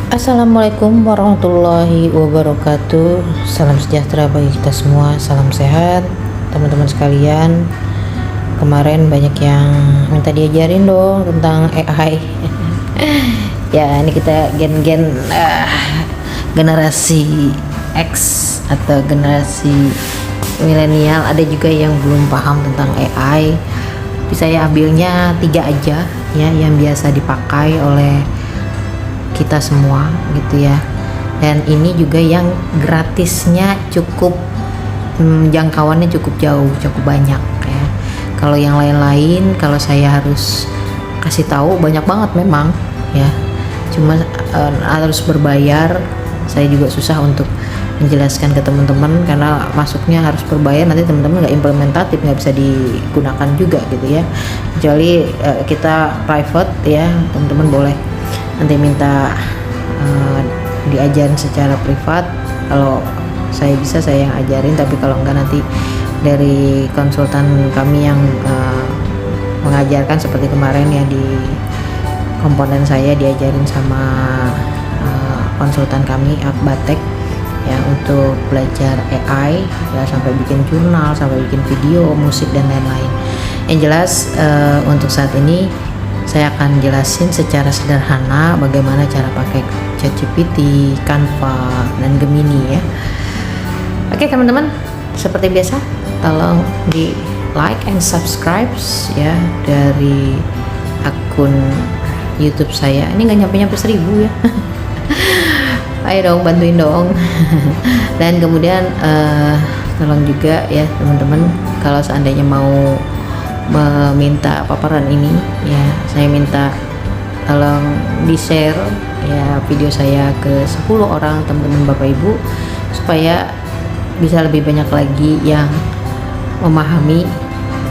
Assalamualaikum warahmatullahi wabarakatuh. Salam sejahtera bagi kita semua. Salam sehat teman-teman sekalian. Kemarin banyak yang minta diajarin dong tentang AI. Ya, ini kita gen-gen generasi X atau generasi milenial. Ada juga yang belum paham tentang AI. Tapi saya ambilnya 3 aja ya, yang biasa dipakai oleh kita semua gitu ya. Dan ini juga yang gratisnya cukup jangkauannya cukup jauh, cukup banyak ya. Kalau yang lain-lain, kalau saya harus kasih tahu banyak banget memang ya, cuma harus berbayar. Saya juga susah untuk menjelaskan ke teman-teman karena masuknya harus berbayar, nanti teman-teman nggak implementatif, nggak bisa digunakan juga gitu ya. Kecuali kita private ya, teman-teman boleh nanti minta diajarin secara privat. Kalau saya bisa, saya yang ajarin, tapi kalau enggak nanti dari konsultan kami yang mengajarkan, seperti kemarin ya di komponen saya diajarin sama konsultan kami Akbatek ya, untuk belajar AI ya, sampai bikin jurnal, sampai bikin video, musik dan lain-lain. Yang jelas untuk saat ini saya akan jelasin secara sederhana bagaimana cara pakai ChatGPT, Canva, dan Gemini ya. Oke teman-teman, seperti biasa tolong di like and subscribe ya dari akun YouTube saya. Ini nggak nyampe 1000 ya. Ayo dong, bantuin dong. Dan kemudian tolong juga ya teman-teman, kalau seandainya mau meminta paparan ini ya, saya minta tolong di share ya video saya ke 10 orang teman-teman Bapak Ibu, supaya bisa lebih banyak lagi yang memahami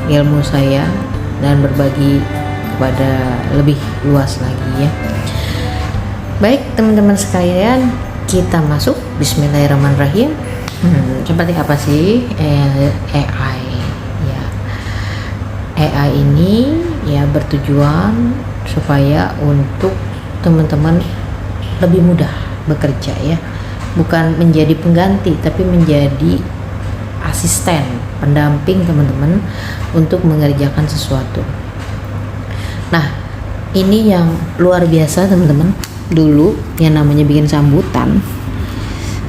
ilmu saya dan berbagi kepada lebih luas lagi ya. Baik teman-teman sekalian, kita masuk. Bismillahirrahmanirrahim. Seperti apa sih AI? AI ini ya bertujuan supaya untuk teman-teman lebih mudah bekerja ya, bukan menjadi pengganti tapi menjadi asisten, pendamping teman-teman untuk mengerjakan sesuatu. Nah, ini yang luar biasa teman-teman. Dulu yang namanya bikin sambutan,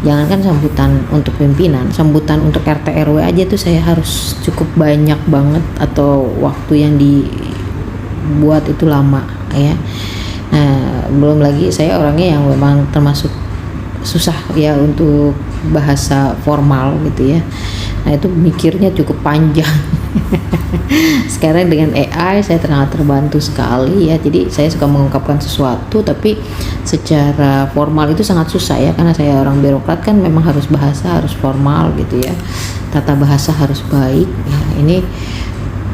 jangankan sambutan untuk pimpinan, sambutan untuk RT RW aja tuh saya harus cukup banyak banget, atau waktu yang dibuat itu lama ya. Nah, belum lagi saya orangnya yang memang termasuk susah ya untuk bahasa formal gitu ya. Nah, itu mikirnya cukup panjang. Sekarang dengan AI saya sangat terbantu sekali ya. Jadi saya suka mengungkapkan sesuatu, tapi secara formal itu sangat susah ya, karena saya orang birokrat kan, memang harus bahasa harus formal gitu ya, tata bahasa harus baik ya. Ini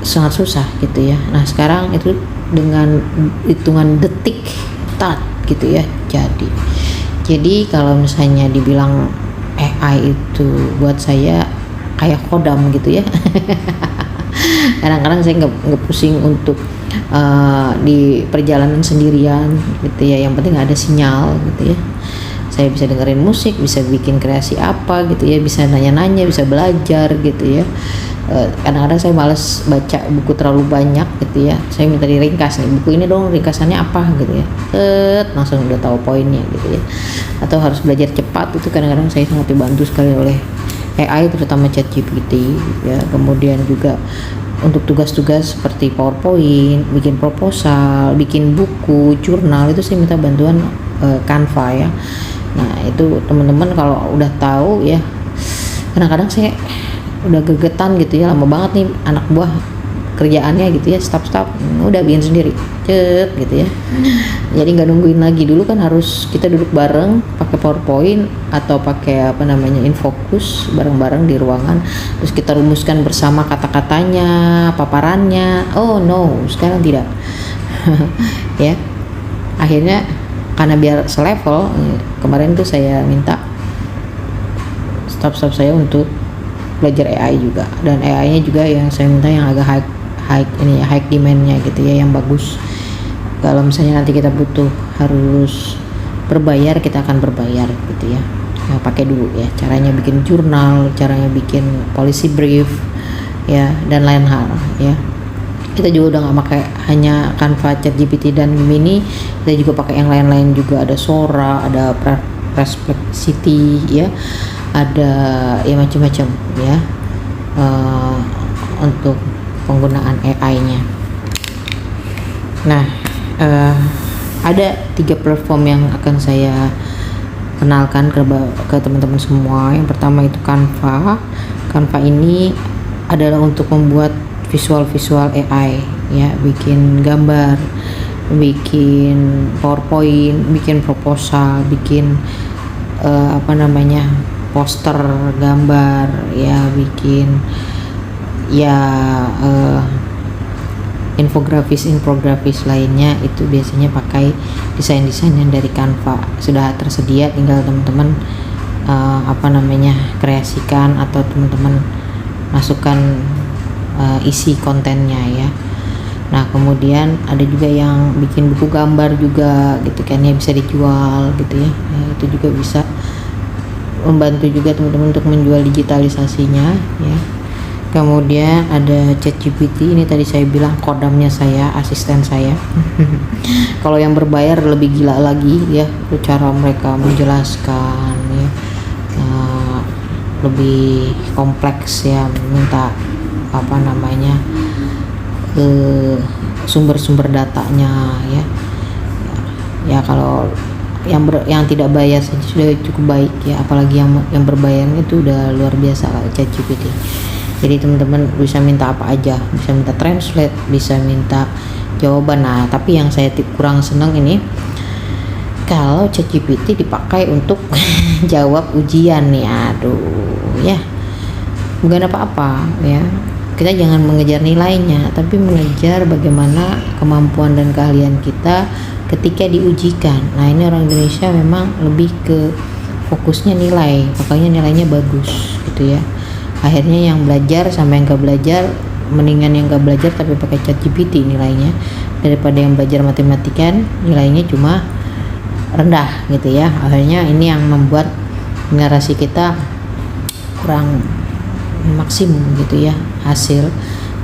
sangat susah gitu ya. Nah, sekarang itu dengan hitungan detik tat gitu ya. Jadi kalau misalnya dibilang AI itu buat saya kayak kodam gitu ya. Kadang-kadang saya nggak pusing untuk di perjalanan sendirian gitu ya, yang penting ada sinyal gitu ya. Saya bisa dengerin musik, bisa bikin kreasi apa gitu ya, bisa nanya-nanya, bisa belajar gitu ya. Kadang-kadang saya malas baca buku terlalu banyak gitu ya, saya minta diringkas nih, buku ini dong ringkasannya apa gitu ya, langsung udah tahu poinnya gitu ya. Atau harus belajar cepat, itu kadang-kadang saya sangat dibantu sekali oleh AI, terutama ChatGPT ya. Kemudian juga untuk tugas-tugas seperti PowerPoint, bikin proposal, bikin buku, jurnal, itu saya minta bantuan Canva ya. Nah, itu teman-teman kalau udah tahu ya, kadang-kadang saya udah gegetan gitu ya, lama banget nih anak buah kerjaannya gitu ya, stop udah bikin sendiri gitu ya. Jadi nggak nungguin lagi. Dulu kan harus kita duduk bareng pakai PowerPoint atau pakai Infocus bareng-bareng di ruangan, terus kita rumuskan bersama kata-katanya, paparannya. Oh no, sekarang tidak. Ya, akhirnya karena biar selevel, kemarin tuh saya minta staff saya untuk belajar AI juga, dan AI-nya juga yang saya minta yang agak high demand-nya gitu ya, yang bagus. Kalau misalnya nanti kita butuh harus berbayar kita akan berbayar gitu ya. Nah, pakai dulu ya caranya bikin jurnal, caranya bikin policy brief ya, dan lain hal ya. Kita juga udah nggak pakai hanya Canva, ChatGPT dan Gemini, kita juga pakai yang lain-lain juga, ada Sora, ada Perplexity ya, ada ya macam-macam ya untuk penggunaan AI-nya. Nah, ada 3 platform yang akan saya kenalkan ke teman-teman semua. Yang pertama itu Canva. Canva ini adalah untuk membuat visual AI ya, bikin gambar, bikin PowerPoint, bikin proposal, bikin poster gambar ya, bikin ya infografis lainnya. Itu biasanya pakai desain-desain yang dari Canva, sudah tersedia, tinggal teman-teman kreasikan atau teman-teman masukkan isi kontennya ya. Nah, kemudian ada juga yang bikin buku gambar juga gitu kan ya, bisa dijual gitu ya. Itu juga bisa membantu juga teman-teman untuk menjual digitalisasinya ya. Kemudian ada ChatGPT, ini tadi saya bilang kodamnya saya, asisten saya. Kalau yang berbayar lebih gila lagi ya, cara mereka menjelaskan ya, lebih kompleks ya, minta sumber-sumber datanya ya. Kalau yang tidak bayar saja sudah cukup baik ya, apalagi yang berbayar itu udah luar biasa ChatGPT. Jadi teman-teman bisa minta apa aja, bisa minta translate, bisa minta jawaban. Nah, tapi yang saya kurang senang ini kalau ChatGPT dipakai untuk jawab ujian nih, aduh ya, bukan apa-apa ya. Kita jangan mengejar nilainya, tapi mengejar bagaimana kemampuan dan keahlian kita ketika diujikan. Nah, ini orang Indonesia memang lebih ke fokusnya nilai, makanya nilainya bagus gitu ya. Akhirnya yang belajar sama yang gak belajar, mendingan yang gak belajar tapi pakai ChatGPT nilainya, daripada yang belajar matematika nilainya cuma rendah gitu ya. Akhirnya ini yang membuat generasi kita kurang maksimum gitu ya hasil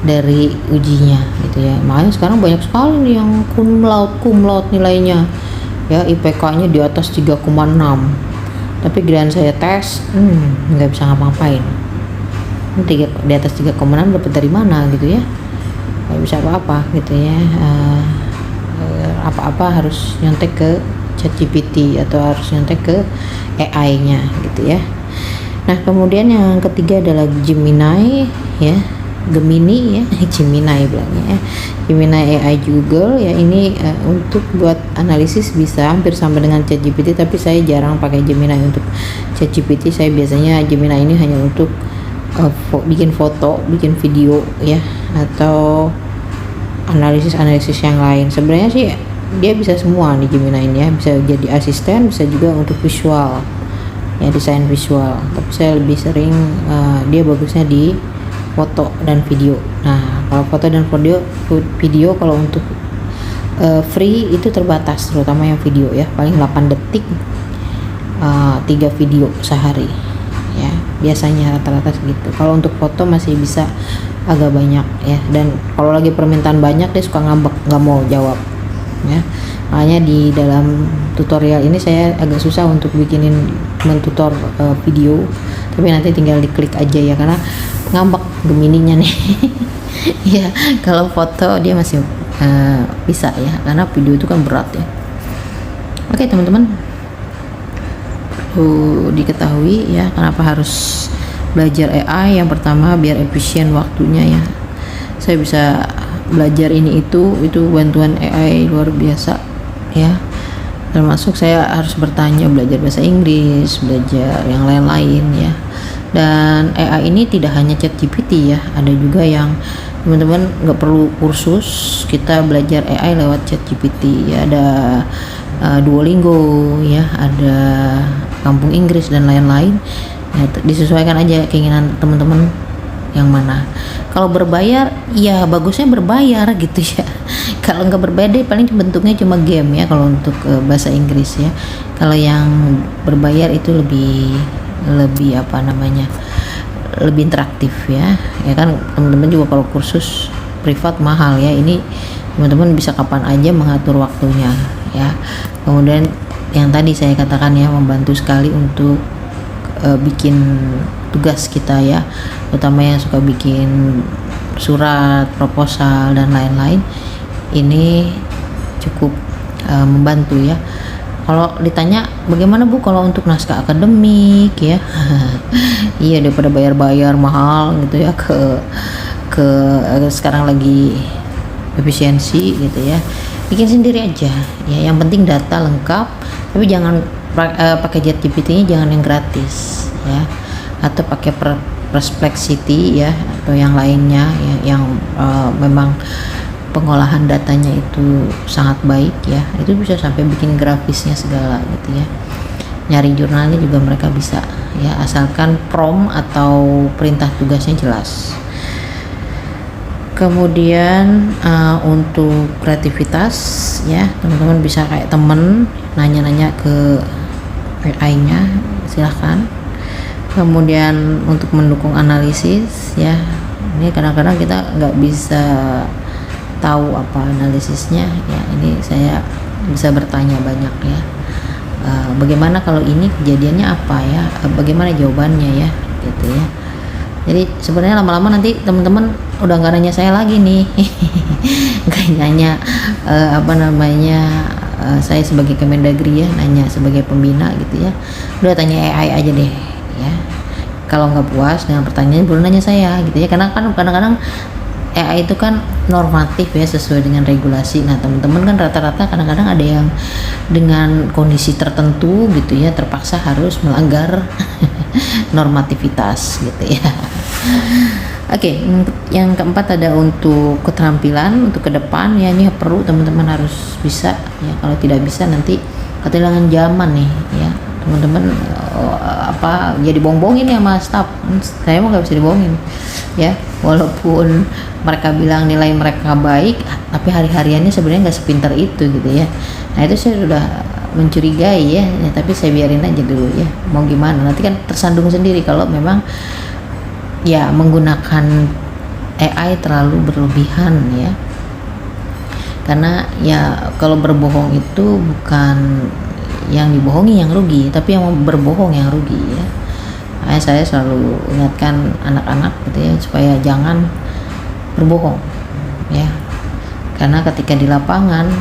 dari ujinya gitu ya. Makanya sekarang banyak sekali nih yang cum laude nilainya ya, IPK-nya di atas 3,6, tapi giliran saya tes nggak bisa ngapa-ngapain. Di atas 3,6 dapat dari mana gitu ya, nggak bisa apa-apa gitu ya. Apa-apa harus nyontek ke ChatGPT atau harus nyontek ke AI-nya gitu ya. Nah, kemudian yang ketiga adalah Gemini ya, Gemini ya, Gemini bilangnya ya, Gemini AI Google ya. Ini untuk buat analisis bisa hampir sama dengan ChatGPT, tapi saya jarang pakai Gemini untuk ChatGPT. Saya biasanya Gemini ini hanya untuk bikin foto, bikin video ya, atau analisis yang lain. Sebenarnya sih dia bisa semua nih Gemini ini ya, bisa jadi asisten, bisa juga untuk visual ya, desain visual. Tapi saya lebih sering dia bagusnya di foto dan video. Nah, kalau foto dan video kalau untuk free itu terbatas, terutama yang video ya, paling 8 detik 3 video sehari ya, biasanya rata-rata segitu. Kalau untuk foto masih bisa agak banyak ya, dan kalau lagi permintaan banyak dia suka ngambek, nggak mau jawab ya. Makanya di dalam tutorial ini saya agak susah untuk mentutor video, tapi nanti tinggal diklik aja ya, karena ngambek Gemininya nih. Ya, kalau foto dia masih bisa ya, karena video itu kan berat ya. Oke teman-teman, perlu diketahui ya kenapa harus belajar AI. Yang pertama biar efisien waktunya ya. Saya bisa belajar ini itu bantuan AI luar biasa ya, termasuk saya harus bertanya, belajar bahasa Inggris, belajar yang lain-lain ya. Dan AI ini tidak hanya ChatGPT ya, ada juga yang teman-teman nggak perlu kursus, kita belajar AI lewat ChatGPT ya. Ada Duolingo ya, ada Kampung Inggris dan lain-lain ya, disesuaikan aja keinginan teman-teman yang mana. Kalau berbayar ya bagusnya berbayar gitu ya. Kalau nggak berbayar deh paling bentuknya cuma game ya kalau untuk bahasa Inggris ya. Kalau yang berbayar itu lebih apa namanya, lebih interaktif ya kan. Teman-teman juga kalau kursus privat mahal ya, ini teman-teman bisa kapan aja mengatur waktunya ya. Kemudian yang tadi saya katakan ya, membantu sekali untuk bikin tugas kita ya, terutama yang suka bikin surat, proposal dan lain-lain. Ini cukup membantu ya. Kalau ditanya bagaimana Bu kalau untuk naskah akademik ya, iya daripada bayar-bayar mahal gitu ya ke sekarang lagi efisiensi gitu ya, bikin sendiri aja ya. Yang penting data lengkap, tapi jangan pakai ChatGPT-nya jangan yang gratis ya, atau pakai Perplexity ya atau yang lainnya ya, yang memang pengolahan datanya itu sangat baik ya. Itu bisa sampai bikin grafisnya segala gitu ya. Nyari jurnalnya juga mereka bisa ya, asalkan prompt atau perintah tugasnya jelas. Kemudian untuk kreativitas ya, teman-teman bisa kayak temen nanya-nanya ke AI-nya, silahkan. Kemudian untuk mendukung analisis ya, ini kadang-kadang kita nggak bisa tahu apa analisisnya ya, ini saya bisa bertanya banyak ya, bagaimana kalau ini kejadiannya apa ya, bagaimana jawabannya ya gitu ya. Jadi sebenarnya lama-lama nanti teman-teman udah nggak nanya saya lagi nih nggak nanya apa namanya, saya sebagai Kemendagri ya, nanya sebagai pembina gitu ya, udah tanya AI aja deh ya. Kalau nggak puas dengan pertanyaan boleh nanya saya gitu ya, karena kan kadang-kadang AI itu kan normatif ya, sesuai dengan regulasi. Nah teman-teman kan rata-rata kadang-kadang ada yang dengan kondisi tertentu gitu ya, terpaksa harus melanggar normativitas gitu ya. Oke, yang keempat ada untuk keterampilan untuk ke depan ya, ini perlu teman-teman harus bisa ya. Kalau tidak bisa nanti ketinggalan zaman nih ya teman-teman. Apa jadi bohong-bohongin ya mas staff, saya mah nggak bisa dibohongin ya, walaupun mereka bilang nilai mereka baik, tapi hari-hariannya sebenarnya nggak sepintar itu gitu ya. Nah itu saya sudah mencurigai ya, tapi saya biarin aja dulu ya, mau gimana nanti kan tersandung sendiri kalau memang ya menggunakan AI terlalu berlebihan ya. Karena ya kalau berbohong itu bukan yang dibohongi yang rugi, tapi yang berbohong yang rugi ya. Makanya saya selalu ingatkan anak-anak gitu ya, supaya jangan berbohong ya. Karena ketika di lapangan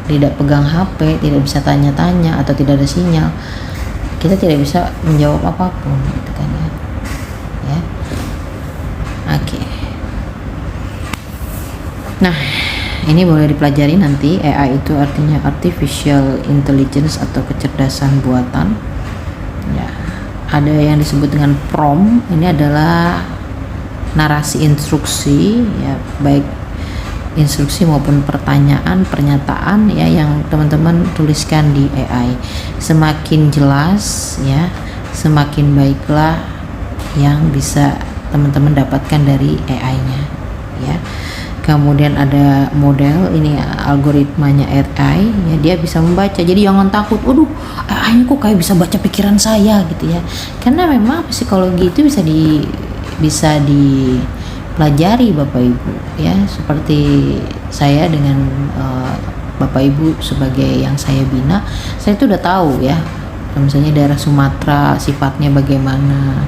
tidak pegang HP, tidak bisa tanya-tanya atau tidak ada sinyal, kita tidak bisa menjawab apapun gitu kan ya. Ya. Oke. Nah, ini boleh dipelajari nanti. AI itu artinya artificial intelligence atau kecerdasan buatan ya. Ada yang disebut dengan prompt, ini adalah narasi instruksi ya, baik instruksi maupun pertanyaan, pernyataan ya, yang teman-teman tuliskan di AI. Semakin jelas ya, semakin baiklah yang bisa teman-teman dapatkan dari AI-nya ya. Kemudian ada model, ini algoritmanya AI ya, dia bisa membaca. Jadi jangan takut, waduh AI-nya kok kayak bisa baca pikiran saya gitu ya. Karena memang psikologi itu bisa dipelajari Bapak Ibu ya. Seperti saya dengan Bapak Ibu sebagai yang saya bina, saya itu udah tahu ya, misalnya daerah Sumatera sifatnya bagaimana,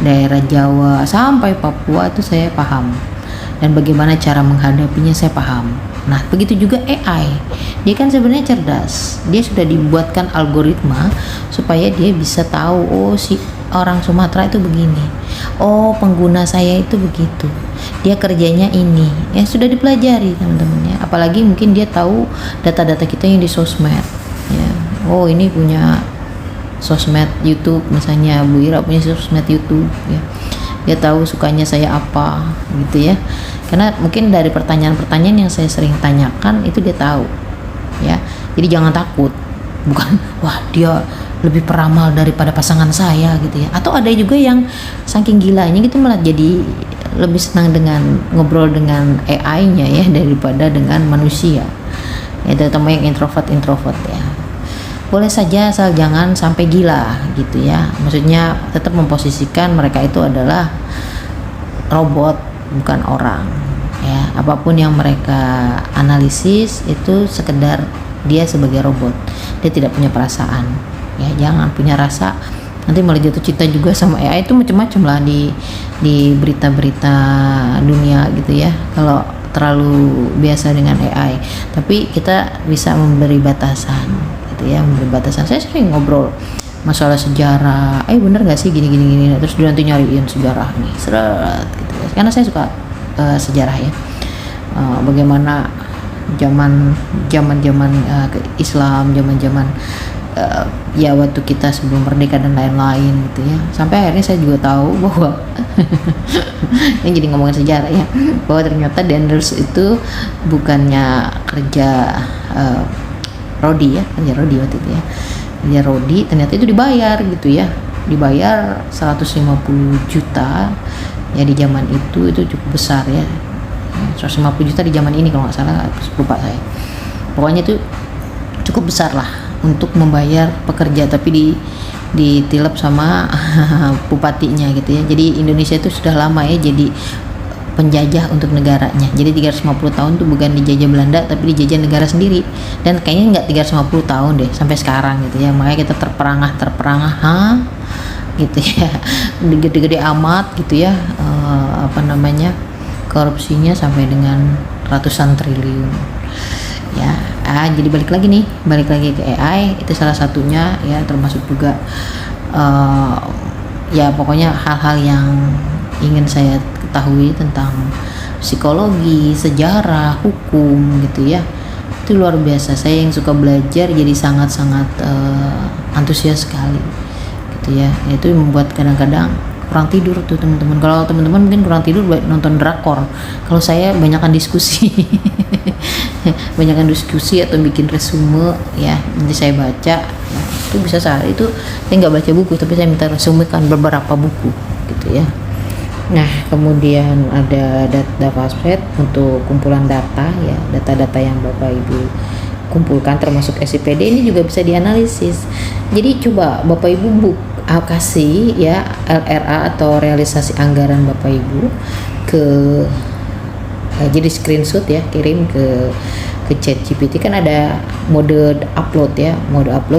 daerah Jawa sampai Papua itu saya paham, dan bagaimana cara menghadapinya saya paham. Nah begitu juga AI, dia kan sebenarnya cerdas, dia sudah dibuatkan algoritma supaya dia bisa tahu, oh si orang Sumatera itu begini, oh pengguna saya itu begitu, dia kerjanya ini ya, sudah dipelajari teman-teman ya. Apalagi mungkin dia tahu data-data kita yang di sosmed ya, oh ini punya sosmed YouTube, misalnya Bu Ira punya sosmed YouTube ya, dia tahu sukanya saya apa gitu ya. Karena mungkin dari pertanyaan-pertanyaan yang saya sering tanyakan itu dia tahu ya. Jadi jangan takut, bukan wah dia lebih peramal daripada pasangan saya gitu ya. Atau ada juga yang saking gilanya gitu malah jadi lebih senang dengan ngobrol dengan AI-nya ya daripada dengan manusia ya, terutama yang introvert ya. Boleh saja asal jangan sampai gila gitu ya, maksudnya tetap memposisikan mereka itu adalah robot bukan orang ya. Apapun yang mereka analisis itu sekedar dia sebagai robot, dia tidak punya perasaan ya. Jangan punya rasa, nanti malah jatuh cinta juga sama AI. Itu macam-macam lah di berita-berita dunia gitu ya kalau terlalu biasa dengan AI. Tapi kita bisa memberi batasan gitu ya, memberi batasan. Saya sering ngobrol masalah sejarah, bener gak sih gini, terus dia nanti nyariin sejarah nih seret gitu ya, karena saya suka sejarah ya. Bagaimana zaman Islam, zaman ya waktu kita sebelum merdeka dan lain-lain gitu ya. Sampai akhirnya saya juga tahu bahwa yang jadi ngomongin sejarah ya, bahwa ternyata Dendels itu bukannya kerja Rodi ya, kerja Rodi waktu itu ya, kerja Rodi, ternyata itu dibayar gitu ya, dibayar 150 juta ya di zaman itu cukup besar ya. 150 juta di zaman ini kalau nggak salah, lupa saya. Pokoknya itu cukup besar lah untuk membayar pekerja, tapi ditilep sama bupatinya gitu ya. Jadi Indonesia itu sudah lama ya jadi penjajah untuk negaranya. Jadi 350 tahun tuh bukan dijajah Belanda tapi dijajah negara sendiri. Dan kayaknya nggak 350 tahun deh sampai sekarang gitu ya. Makanya kita terperangah gitu ya. Gede-gede amat gitu ya. Korupsinya sampai dengan ratusan triliun ya. Jadi balik lagi ke AI, itu salah satunya ya, termasuk juga ya pokoknya hal-hal yang ingin saya ketahui tentang psikologi, sejarah, hukum gitu ya. Itu luar biasa, saya yang suka belajar jadi sangat-sangat antusias sekali gitu ya. Itu membuat kadang-kadang kurang tidur tuh teman-teman. Kalau teman-teman mungkin kurang tidur nonton drakor, kalau saya banyakkan diskusi atau bikin resume ya, nanti saya baca ya. Itu bisa sehari itu saya nggak baca buku tapi saya minta resumekan beberapa buku gitu ya. Nah kemudian ada dataset untuk kumpulan data ya, data-data yang Bapak Ibu kumpulkan termasuk SIPD ini juga bisa dianalisis. Jadi coba Bapak Ibu kasih ya LRA atau realisasi anggaran Bapak Ibu ke jadi screenshot ya, kirim ke ChatGPT. Kan ada mode upload ya,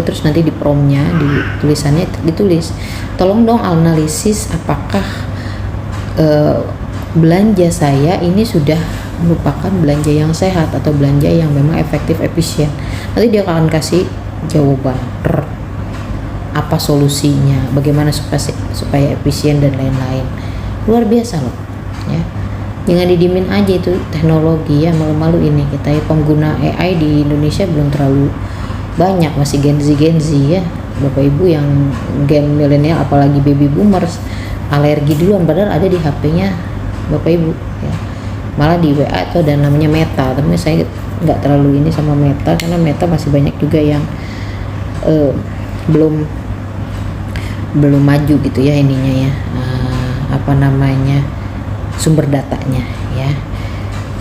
terus nanti di promptnya, di tulisannya ditulis tolong dong analisis apakah belanja saya ini sudah merupakan belanja yang sehat atau belanja yang memang efektif, efisien. Nanti dia akan kasih jawaban apa solusinya, bagaimana supaya efisien dan lain-lain. Luar biasa loh ya. Jangan didimin aja itu teknologi ya, malu-malu ini kita ya, pengguna AI di Indonesia belum terlalu banyak, masih Gen Z ya Bapak Ibu. Yang gen milenial apalagi baby boomers alergi duluan, padahal ada di HP-nya Bapak Ibu ya. Malah di WA itu ada namanya Meta, tapi saya nggak terlalu ini sama Meta karena Meta masih banyak juga yang belum maju gitu ya ininya ya, sumber datanya ya.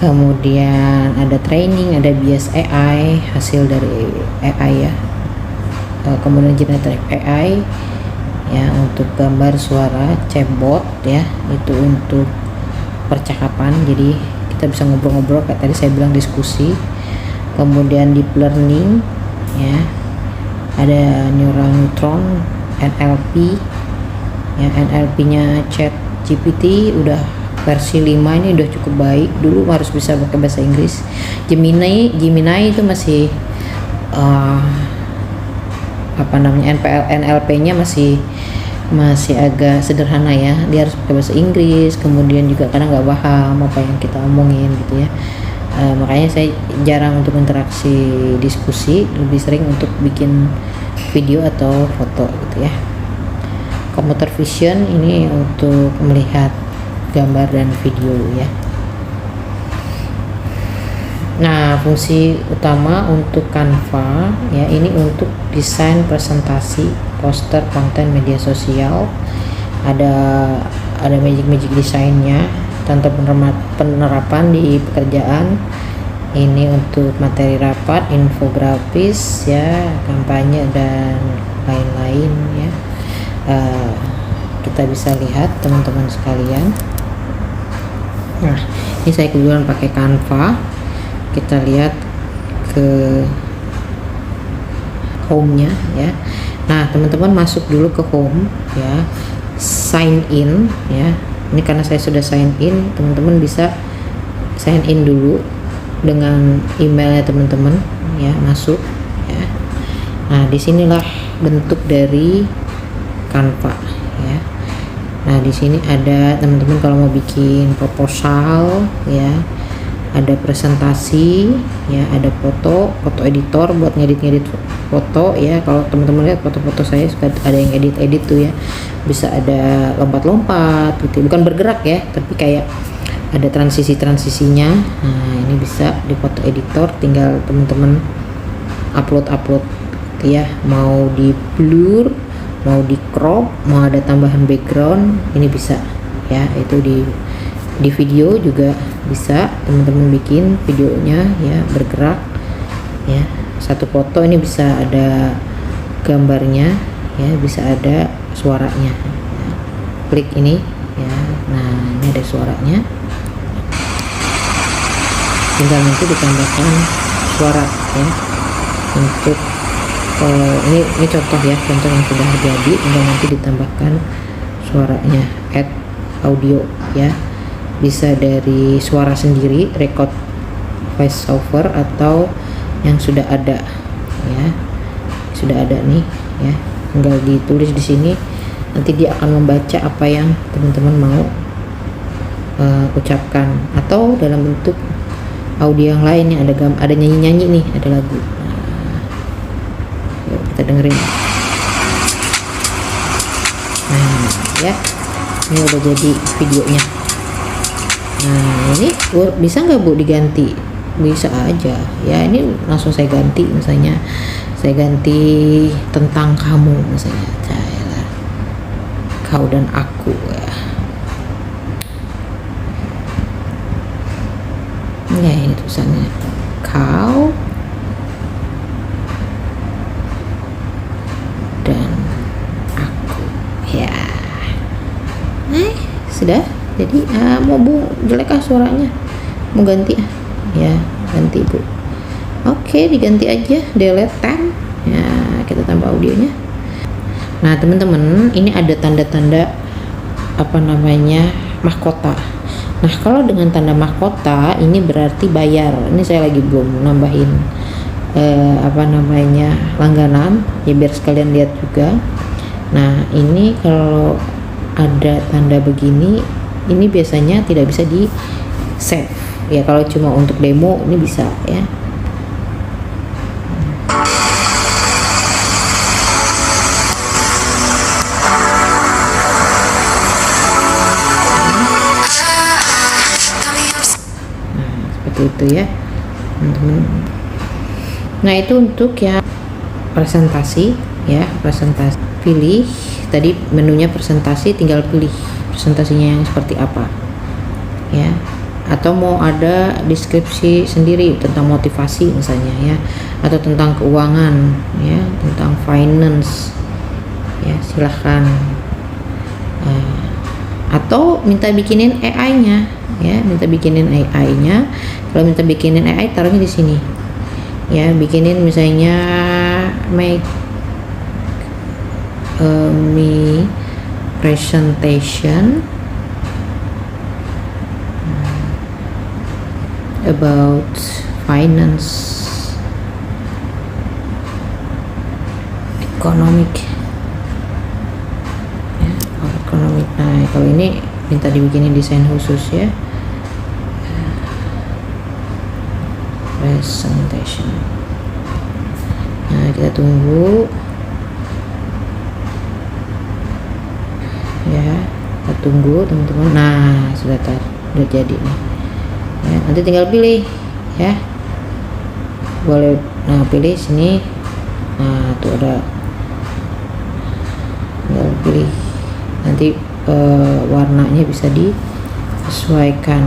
Kemudian ada training, ada bias AI, hasil dari AI ya. Kemudian generatif AI ya untuk gambar, suara, chatbot ya, itu untuk percakapan, jadi kita bisa ngobrol-ngobrol kayak tadi saya bilang, diskusi. Kemudian deep learning ya, ada neural neutron, NLP ya, NLP-nya ChatGPT udah versi 5 ini udah cukup baik. Dulu harus bisa pakai bahasa Inggris. Gemini itu masih NLP-nya masih agak sederhana ya, dia harus pakai bahasa Inggris, kemudian juga kadang nggak paham apa yang kita omongin gitu ya. Makanya saya jarang untuk interaksi diskusi, lebih sering untuk bikin video atau foto gitu ya. Computer vision ini untuk melihat gambar dan video ya. Nah, fungsi utama untuk Canva ya, ini untuk desain presentasi poster konten media sosial, ada magic desainnya tentang penerapan di pekerjaan. Ini untuk materi rapat, infografis ya, kampanye dan lain-lain ya. Kita bisa lihat teman-teman sekalian. Nah, ini saya kebetulan pakai Canva. Kita lihat ke home-nya ya. Nah, teman-teman masuk dulu ke home ya. Sign in ya. Ini karena saya sudah sign in, teman-teman bisa sign in dulu dengan emailnya teman-teman ya, masuk ya. Nah, disinilah bentuk dari Canva ya. Nah, di sini ada teman-teman kalau mau bikin proposal ya, ada presentasi ya, ada foto editor buat ngedit foto ya. Kalau teman-teman lihat foto-foto saya suka ada yang edit tuh ya, bisa ada lompat-lompat gitu, bukan bergerak ya, tapi kayak ada transisinya. Nah, ini bisa di foto editor, tinggal teman-teman upload ya, mau di blur, mau di crop, mau ada tambahan background, ini bisa ya. Itu di video juga bisa teman-teman bikin videonya ya, bergerak ya. Satu foto ini bisa ada gambarnya ya, bisa ada suaranya ya. Klik ini ya. Nah, ini ada suaranya, tinggal nanti ditambahkan suara ya. Untuk ini contoh ya, contoh yang sudah jadi, tinggal nanti ditambahkan suaranya, add audio ya. Bisa dari suara sendiri, record voice over, atau yang sudah ada ya, sudah ada nih ya, tinggal ditulis di sini, nanti dia akan membaca apa yang teman-teman mau ucapkan, atau dalam bentuk audio yang lain yang ada nyanyi nih, ada lagu. Nah, yuk kita dengerin. Nah ya, ini udah jadi videonya. Nah, ini bisa nggak Bu diganti? Bisa aja ya. Ini langsung saya ganti, misalnya saya ganti tentang kamu misalnya, kau dan aku ya. Ya, ini tulisannya kau dan aku ya. Sudah jadi. Mau Bu jelek suaranya, mau ganti ya, ganti Bu. Oke, diganti aja, delete 10 ya, kita tambah audionya. Nah, teman-teman, ini ada tanda-tanda apa namanya, mahkota. Nah, kalau dengan tanda mahkota ini berarti bayar. Ini saya lagi belum nambahin apa namanya, langganan ya, biar sekalian lihat juga. Nah, ini kalau ada tanda begini, ini biasanya tidak bisa di save ya. Kalau cuma untuk demo ini bisa ya. Nah, seperti itu ya teman-teman. Nah, itu untuk ya presentasi ya, presentasi. Pilih tadi menunya presentasi, tinggal pilih presentasinya yang seperti apa ya, atau mau ada deskripsi sendiri tentang motivasi misalnya ya, atau tentang keuangan ya, tentang finance ya, silahkan. Atau minta bikinin AI-nya ya, minta bikinin AI-nya. Kalau minta bikinin AI, taruhnya di sini ya, bikinin misalnya make me presentation about finance, economic ya, economic. Nah, kalau ini minta dibikinin desain khusus ya, presentation. Nah, kita tunggu ya, kita tunggu teman-teman. Nah, sudah jadi nih ya, nanti tinggal pilih ya, boleh. Nah, pilih sini. Nah, tuh ada tinggal pilih nanti warnanya bisa disesuaikan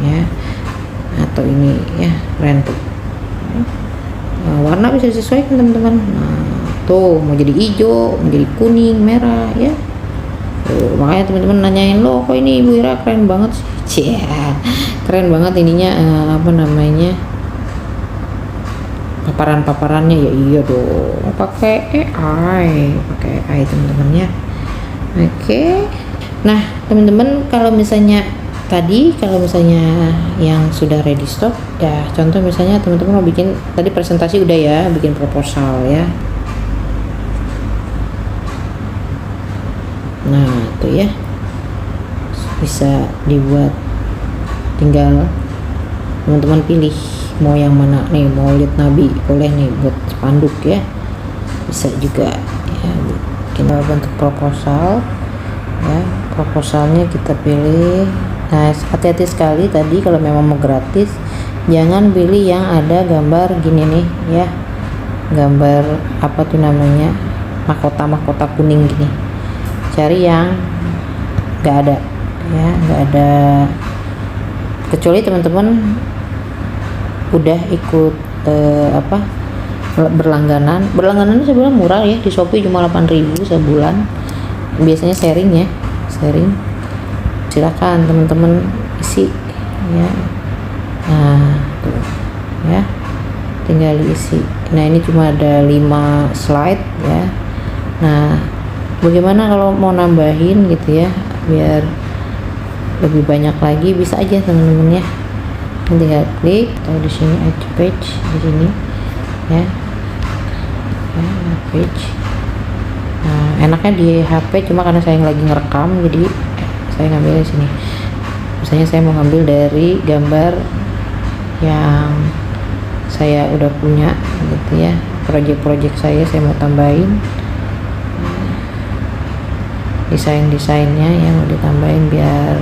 ya, atau ini ya keren tuh. Warna bisa disesuaikan teman-teman. Nah tuh mau jadi hijau, mau jadi kuning, merah ya. Tuh, makanya teman-teman nanyain, lo kok ini Ibu Ira keren banget sih. Keren banget ininya, apa namanya, paparan-paparannya ya. Iya dong, pakai AI teman-teman ya. Oke. Nah teman-teman, kalau misalnya yang sudah ready stock ya, contoh misalnya teman-teman mau bikin tadi presentasi udah ya, bikin proposal ya. Nah itu ya bisa dibuat, tinggal teman-teman pilih mau yang mana nih. Mau lihat nabi boleh nih, buat spanduk ya bisa juga ya. Kita bentuk proposal ya, proposalnya kita pilih. Nah hati-hati sekali tadi kalau memang mau gratis, jangan pilih yang ada gambar gini nih ya, gambar apa tuh namanya, mahkota kuning gini. Cari yang nggak ada ya, nggak ada, kecuali teman-teman udah ikut berlangganan sebulan murah ya, di Shopee cuma 8.000 sebulan. Biasanya sharing, silakan teman-teman isi ya. Nah tuh ya, tinggal diisi. Nah ini cuma ada 5 slide ya. Nah bagaimana kalau mau nambahin gitu ya, biar lebih banyak lagi, bisa aja teman-teman ya. Tinggal klik atau di sini add page di sini ya, page. Nah enaknya di HP, cuma karena saya lagi ngerekam jadi saya ngambil di sini. Misalnya saya mau ngambil dari gambar yang saya udah punya gitu ya, project saya mau tambahin desainnya yang mau ditambahin biar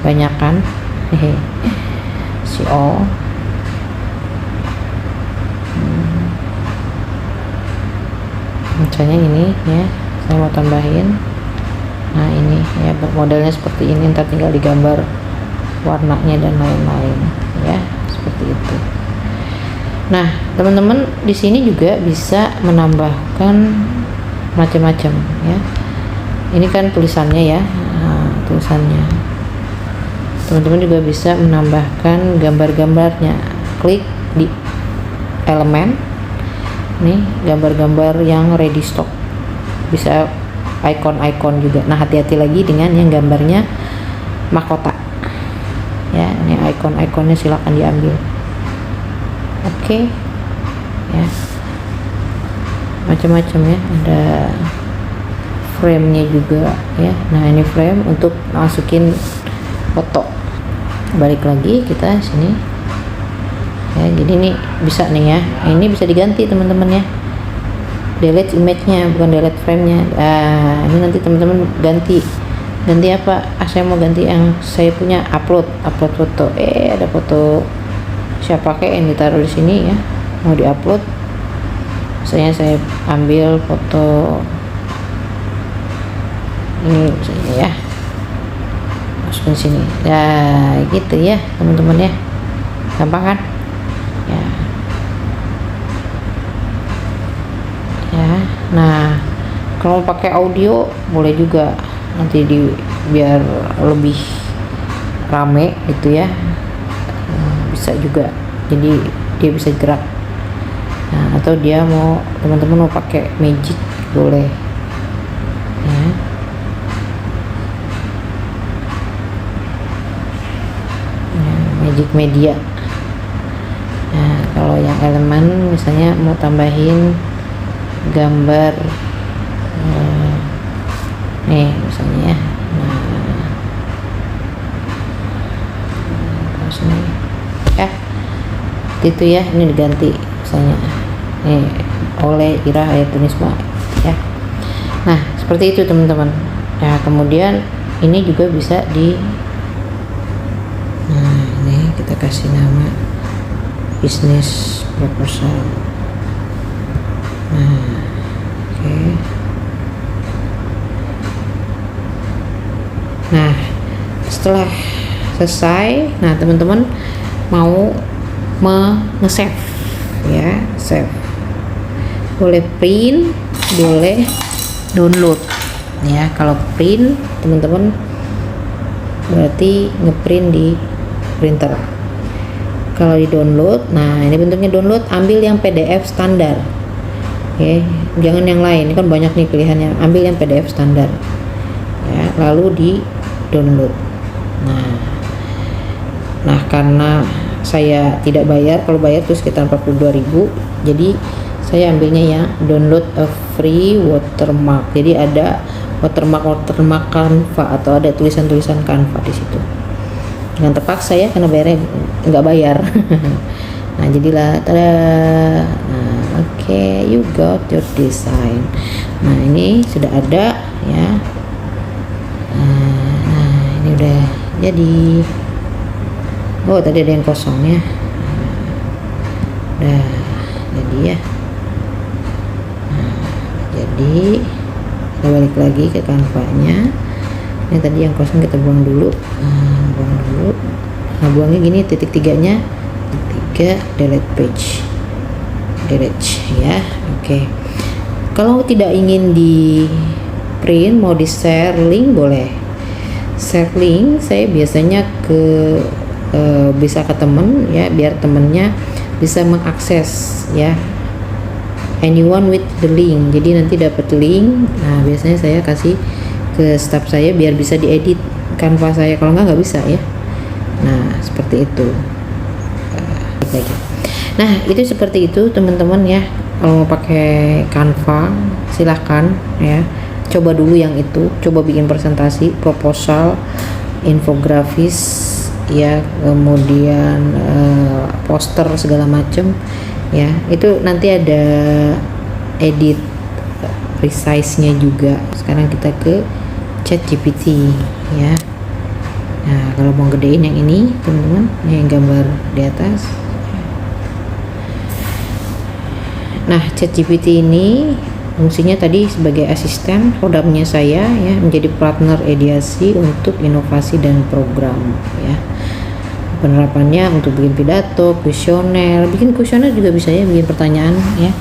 banyakan. Misalnya ini ya, saya mau tambahin. Nah ini ya, modelnya seperti ini, ntar tinggal digambar warnanya dan lain-lain ya, seperti itu. Nah teman-teman di sini juga bisa menambahkan macam-macam ya. Ini kan tulisannya ya, tulisannya. Teman-teman juga bisa menambahkan gambar-gambarnya. Klik di elemen nih, gambar-gambar yang ready stock, bisa icon juga. Nah hati-hati lagi dengan yang gambarnya mahkota ya. Ini icon-iconnya silakan diambil. Oke ya, macam-macam ya, ada frame-nya juga ya. Nah ini frame untuk masukin foto. Balik lagi kita sini ya, jadi ini bisa nih ya, ini bisa diganti teman-teman ya, delete image-nya bukan delete frame-nya. Ini nanti teman-teman ganti apa, saya mau ganti yang saya punya, upload foto. Ada foto siapa kayak yang ditaruh di sini ya, mau diupload. Misalnya saya ambil foto ini misalnya ya, masukin sini ya, gitu ya teman-teman ya, gampang kan ya. Nah kalau mau pakai audio boleh juga, nanti biar lebih rame gitu ya, bisa juga, jadi dia bisa gerak. Nah atau dia mau, teman-teman mau pakai magic boleh ya. Magic media. Nah kalau yang elemen misalnya mau tambahin gambar nih misalnya ya. Nah terus nih ya itu ya, ini diganti misalnya nih oleh Ira Hayatunisma ya. Nah seperti itu teman-teman. Nah kemudian ini juga bisa ini kita kasih nama bisnis proposal. Nah oke. setelah selesai, nah teman-teman mau nge-save ya, save, boleh print, boleh download ya. Kalau print teman-teman berarti ngeprint di printer. Kalau di download, nah ini bentuknya download, ambil yang PDF standar. Oke, jangan yang lain, ini kan banyak nih pilihannya. Ambil yang PDF standar ya, lalu di download. Nah karena saya tidak bayar, kalau bayar itu sekitar 42.000, jadi saya ambilnya yang download a free watermark. Jadi ada watermark Canva atau ada tulisan-tulisan Canva di situ. Dengan terpaksa ya, karena bayarnya nggak bayar. Nah jadilah tada. Nah, oke, you got your design. Nah ini sudah ada ya. Nah ini udah jadi. Oh tadi ada yang kosong ya. Udah jadi ya. Nah, jadi kita balik lagi ke Canva-nya. Ini tadi yang kosong kita buang dulu. Buang dulu. Nah buangnya gini, titik tiganya, titik 3, delete page, delete ya. Oke. Kalau tidak ingin di print, mau di share link boleh. Share link saya biasanya bisa ke temen ya, biar temennya bisa mengakses ya, anyone with the link. Jadi nanti dapat link. Nah biasanya saya kasih ke staff saya biar bisa diedit Canva saya, kalau nggak bisa ya. Nah seperti itu. Nah itu seperti itu teman-teman ya. Kalau mau pakai Canva silahkan ya, coba dulu yang itu, coba bikin presentasi, proposal, infografis ya, kemudian poster segala macam ya. Itu nanti ada edit resize-nya juga. Sekarang kita ke ChatGPT ya. Nah kalau mau gedein yang ini teman-teman, yang gambar di atas. Nah ChatGPT ini fungsinya tadi sebagai asisten produknya saya ya, menjadi partner ideasi untuk inovasi dan program ya. Penerapannya untuk bikin pidato, kuesioner, bikin kuesioner juga bisa ya, bikin pertanyaan ya.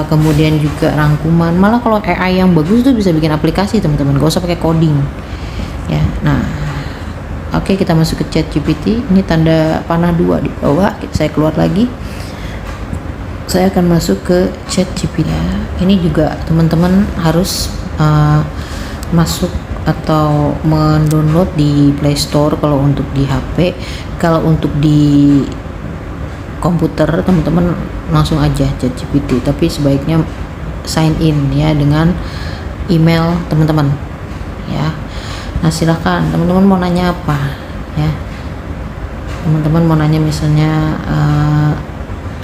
Kemudian juga rangkuman. Malah kalau AI yang bagus tuh bisa bikin aplikasi teman-teman, gak usah pakai coding ya. Nah oke, kita masuk ke ChatGPT. Ini tanda panah 2 di bawah. Saya keluar lagi, saya akan masuk ke ChatGPT ya. Ini juga teman-teman harus masuk atau mendownload di Play Store kalau untuk di HP. Kalau untuk di komputer teman-teman langsung aja ChatGPT, tapi sebaiknya sign in ya dengan email teman-teman ya. Nah silahkan teman-teman mau nanya apa ya, teman-teman mau nanya misalnya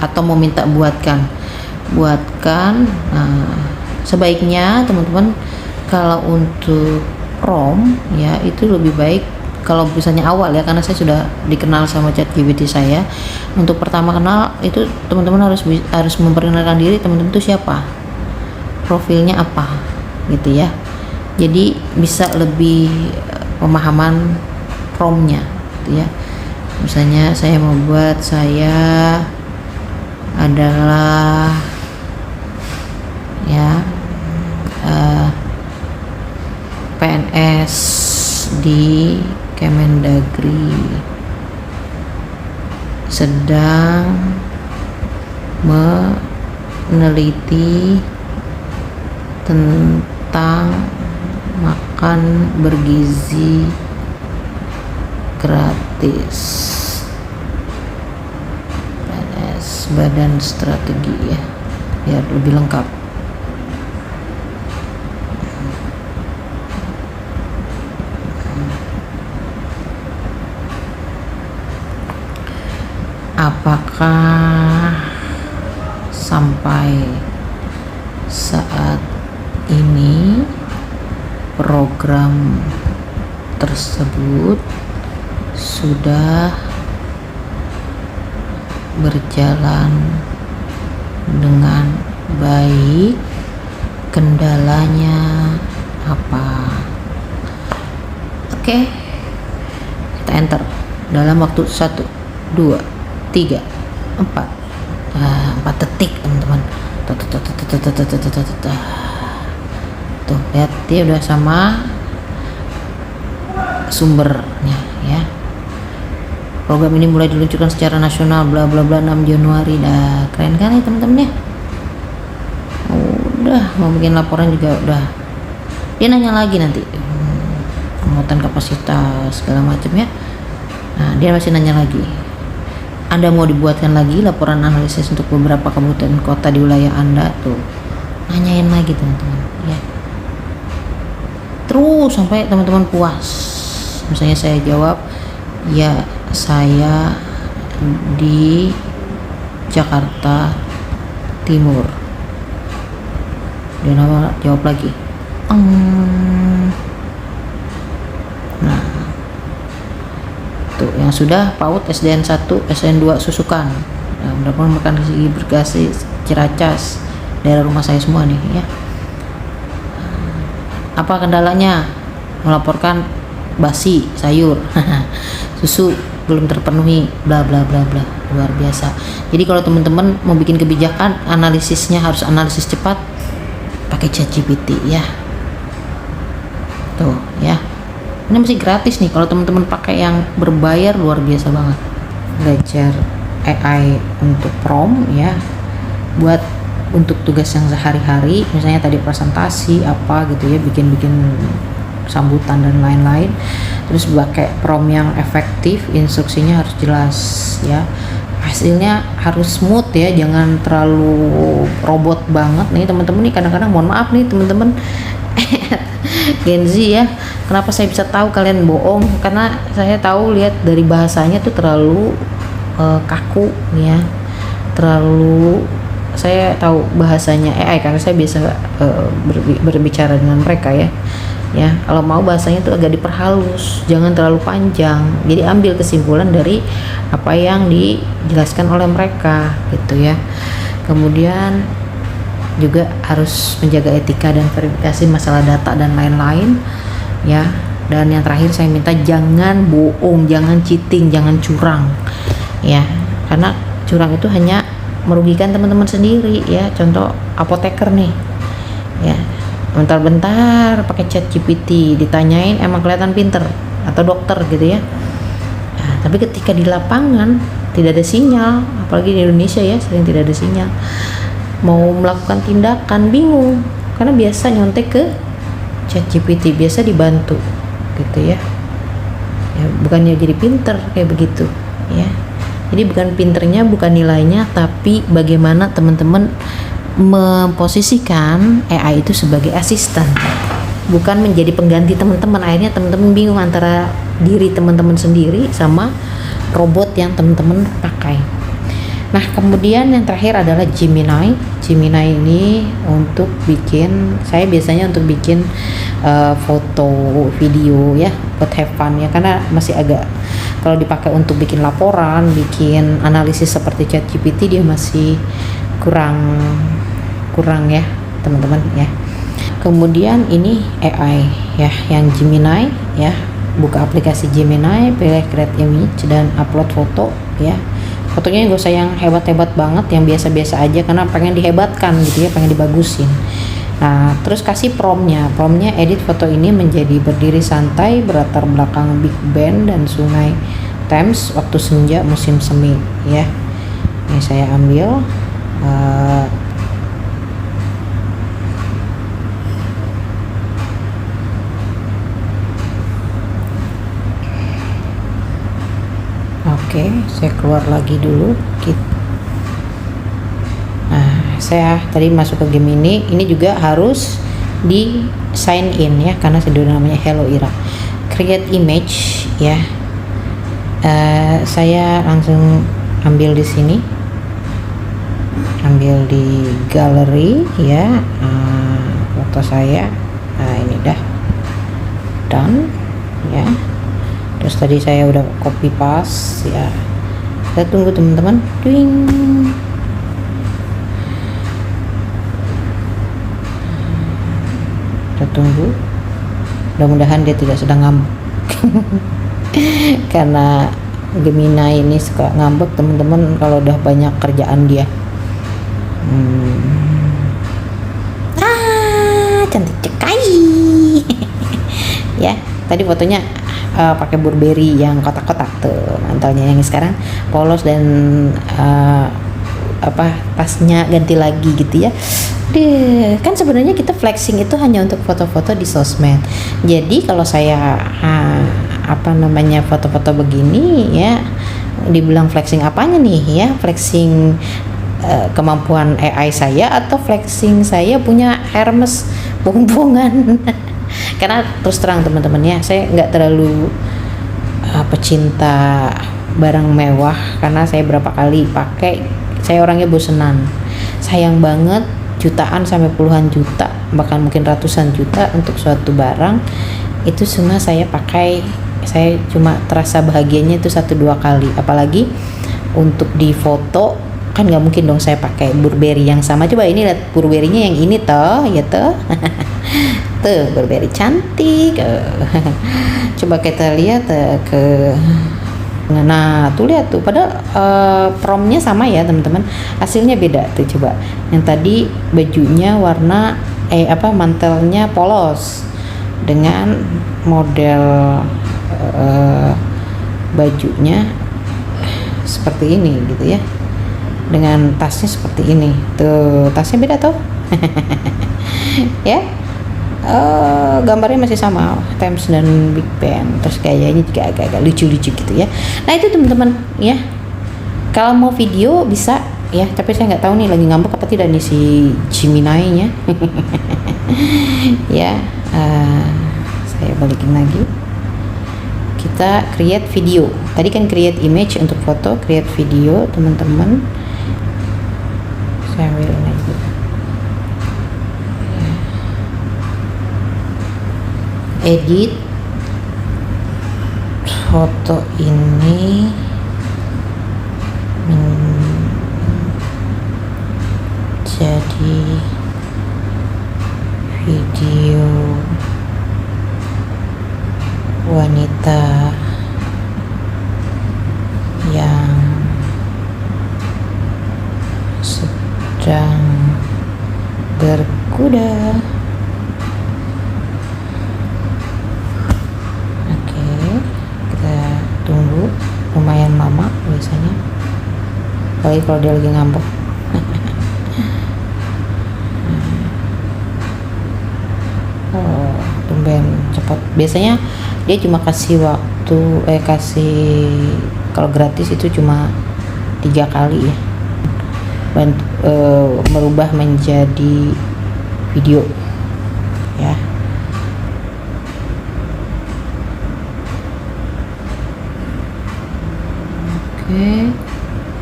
atau mau minta buatkan. Sebaiknya teman-teman kalau untuk prompt ya itu lebih baik kalau misalnya awal ya, karena saya sudah dikenal sama ChatGPT saya. Untuk pertama kenal itu teman-teman harus memperkenalkan diri, teman-teman itu siapa, profilnya apa gitu ya. Jadi bisa lebih pemahaman promptnya gitu ya. Misalnya saya mau buat, saya adalah ya PNS di Kemendagri, sedang meneliti tentang makan bergizi gratis. PNS, Badan Strategi ya, biar lebih lengkap. Apakah sampai saat ini program tersebut sudah berjalan dengan baik? Kendalanya apa? Oke. kita enter dalam waktu 1 2 3 4 4 detik teman-teman. Tuh lihat, dia udah sama sumbernya ya. Program ini mulai diluncurkan secara nasional bla bla bla 6 Januari. Dah keren kan ya teman-teman ya. Udah mau bikin laporan juga udah. Dia nanya lagi nanti pemuatan kapasitas segala macam ya. Nah dia masih nanya lagi, Anda mau dibuatkan lagi laporan analisis untuk beberapa kabupaten kota di wilayah Anda. Tuh nanyain lagi teman-teman ya, terus sampai teman-teman puas. Misalnya saya jawab ya, saya di Jakarta Timur. Dia jawab lagi. Nah tuh yang sudah PAUD SDN 1 SDN 2 Susukan. Nah, mudah-mudahan Sigi Berkasi Ciracas daerah rumah saya semua nih ya. Apa kendalanya? Melaporkan basi sayur susu belum terpenuhi bla bla bla bla. Luar biasa. Jadi kalau teman-teman mau bikin kebijakan, analisisnya harus analisis cepat, pakai ChatGPT ya. Tuh ya, ini masih gratis nih. Kalau teman-teman pakai yang berbayar luar biasa banget. Belajar AI untuk prompt ya, buat untuk tugas yang sehari-hari, misalnya tadi presentasi apa gitu ya, bikin sambutan dan lain-lain. Terus pakai prompt yang efektif, instruksinya harus jelas ya, hasilnya harus smooth ya, jangan terlalu robot banget nih teman-teman. Nih kadang-kadang mohon maaf nih teman-teman Gen Z ya, kenapa saya bisa tahu kalian bohong, karena saya tahu lihat dari bahasanya tuh terlalu kaku ya, terlalu, saya tahu bahasanya AI karena saya biasa berbicara dengan mereka ya. Ya, kalau mau bahasanya tuh agak diperhalus, jangan terlalu panjang. Jadi ambil kesimpulan dari apa yang dijelaskan oleh mereka gitu ya. Kemudian juga harus menjaga etika dan verifikasi masalah data dan lain-lain ya. Dan yang terakhir saya minta jangan bohong, jangan cheating, jangan curang ya, karena curang itu hanya merugikan teman-teman sendiri ya. Contoh apoteker nih ya, bentar-bentar pakai ChatGPT ditanyain emang kelihatan pinter, atau dokter gitu ya. Nah, tapi ketika di lapangan tidak ada sinyal, apalagi di Indonesia ya sering tidak ada sinyal, mau melakukan tindakan bingung karena biasa nyontek ke ChatGPT, biasa dibantu gitu ya. Ya bukannya jadi pinter kayak begitu ya. Jadi bukan pinternya, bukan nilainya, tapi bagaimana teman-teman memposisikan AI itu sebagai asisten, bukan menjadi pengganti teman-teman. Akhirnya teman-teman bingung antara diri teman-teman sendiri sama robot yang teman-teman pakai. Nah kemudian yang terakhir adalah Gemini. Gemini ini untuk bikin, saya biasanya untuk bikin foto, video ya, buat have fun ya, karena masih agak, kalau dipakai untuk bikin laporan, bikin analisis seperti ChatGPT dia masih kurang ya teman-teman ya. Kemudian ini AI ya, yang Gemini ya, buka aplikasi Gemini, pilih create image dan upload foto ya. Fotonya gak usah yang hebat-hebat banget, yang biasa-biasa aja karena pengen dihebatkan gitu ya, pengen dibagusin. Nah terus kasih promptnya edit foto ini menjadi berdiri santai berlatar belakang Big Ben dan sungai Thames waktu senja musim semi ya. Ini saya ambil Oke, saya keluar lagi dulu. Nah, saya tadi masuk ke Gemini, ini juga harus di sign in ya, karena sudah namanya Hello Ira. Create image ya. Saya langsung ambil di sini, ambil di galeri ya, foto saya. Nah ini dah done ya. Terus tadi saya udah copy paste ya. Kita tunggu teman-teman. Twing. Kita tunggu. Mudah-mudahan dia tidak sedang ngambek. Karena Gemini ini suka ngambek teman-teman kalau udah banyak kerjaan dia. Cantik cekai. Ya, tadi fotonya pakai Burberry yang kotak-kotak tuh mantelnya, yang sekarang polos dan tasnya ganti lagi gitu ya. Kan sebenarnya kita flexing itu hanya untuk foto-foto di sosmed. Jadi kalau saya foto-foto begini ya, dibilang flexing apanya nih ya? Flexing kemampuan AI saya atau flexing saya punya Hermes bongbongan. Karena terus terang teman-teman ya, saya nggak terlalu pecinta barang mewah, karena saya berapa kali pakai, saya orangnya bosenan. Sayang banget jutaan sampai puluhan juta, bahkan mungkin ratusan juta untuk suatu barang itu semua saya pakai, saya cuma terasa bahagianya itu 1-2 kali. Apalagi untuk di foto kan nggak mungkin dong saya pakai Burberry yang sama. Coba ini lihat Burberry-nya yang ini toh, ya toh. Tuh Burberry cantik. Coba kita lihat ke nah tuh, lihat tuh, padahal promnya sama ya teman-teman, hasilnya beda tuh. Coba yang tadi bajunya warna mantelnya polos dengan model bajunya seperti ini gitu ya, dengan tasnya seperti ini tuh, tasnya beda tuh. Ya, gambarnya masih sama, Thames dan Big Ben, terus gayanya juga agak-agak lucu-lucu gitu ya. Nah itu teman-teman ya, kalau mau video bisa ya, tapi saya nggak tahu nih lagi ngambek apa tidak nih si Gemini nya. Ya, saya balikin lagi, kita create video. Tadi kan create image untuk foto, create video teman-teman. Saya ambil lagi. Edit foto ini menjadi video wanita yang sedang berkuda. Tunggu, lumayan lama biasanya, apalagi kalau dia lagi ngambek. Tumben cepat. Biasanya dia cuma kasih waktu kalau gratis itu cuma 3 kali ya, merubah menjadi video ya.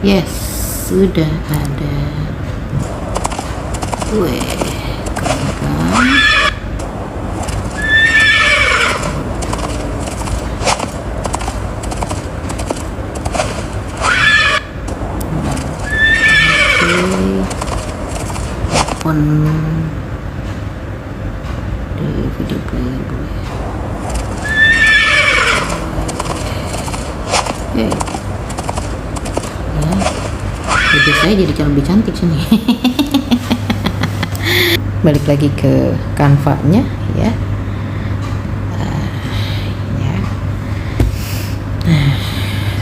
Yes, sudah ada. Keren kan? Open di video player boleh. Wajah saya jadi lebih cantik sini. Balik lagi ke Canva-nya ya.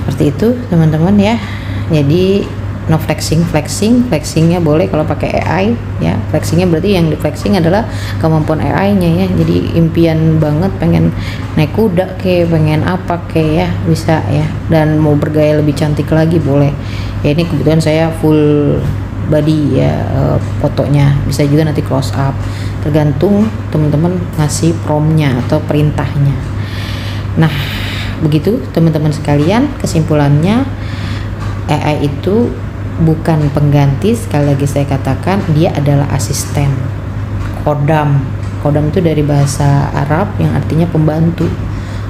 Seperti itu teman-teman ya. Jadi no flexingnya boleh kalau pakai AI ya. Flexingnya berarti yang di flexing adalah kemampuan AI-nya ya. Jadi impian banget pengen naik kuda pengen apa ya, bisa ya. Dan mau bergaya lebih cantik lagi boleh ya. Ini kebetulan saya full body ya, fotonya bisa juga nanti close up, tergantung teman-teman ngasih promnya atau perintahnya. Nah begitu teman-teman sekalian, kesimpulannya AI itu bukan pengganti. Sekali lagi saya katakan, dia adalah asisten. Kodam itu dari bahasa Arab yang artinya pembantu,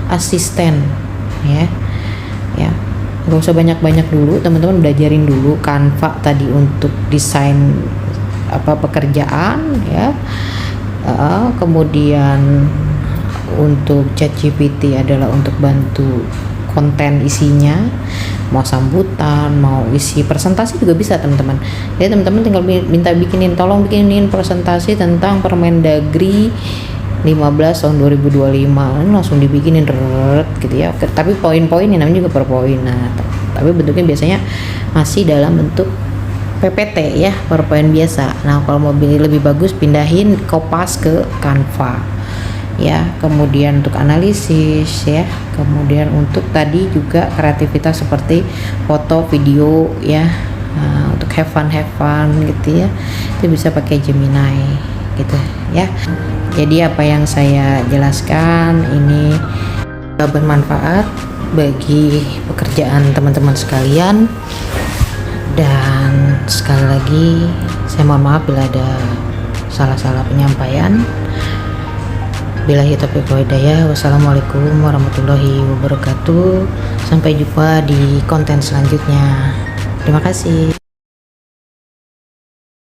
asisten ya. Gak usah banyak-banyak dulu, teman-teman belajarin dulu Canva tadi untuk desain pekerjaan ya. Kemudian untuk ChatGPT adalah untuk bantu konten isinya, mau sambutan, mau isi presentasi juga bisa teman-teman. Jadi teman-teman tinggal minta tolong bikinin presentasi tentang Permendagri 15 tahun 2025, ini langsung dibikinin gitu ya. Tapi poin-poin ini namanya juga per poin. Nah, tapi bentuknya biasanya masih dalam bentuk PPT ya, PowerPoint biasa. Nah, kalau mau lebih bagus pindahin Kopas ke Canva ya. Kemudian untuk analisis ya, kemudian untuk tadi juga kreativitas seperti foto, video ya. Nah, untuk have fun gitu ya, itu bisa pakai Gemini gitu ya. Jadi apa yang saya jelaskan ini bermanfaat bagi pekerjaan teman-teman sekalian. Dan sekali lagi saya mohon maaf bila ada salah-salah penyampaian. Billahi taufiq wal hidayah. Wassalamualaikum warahmatullahi wabarakatuh. Sampai jumpa di konten selanjutnya. Terima kasih.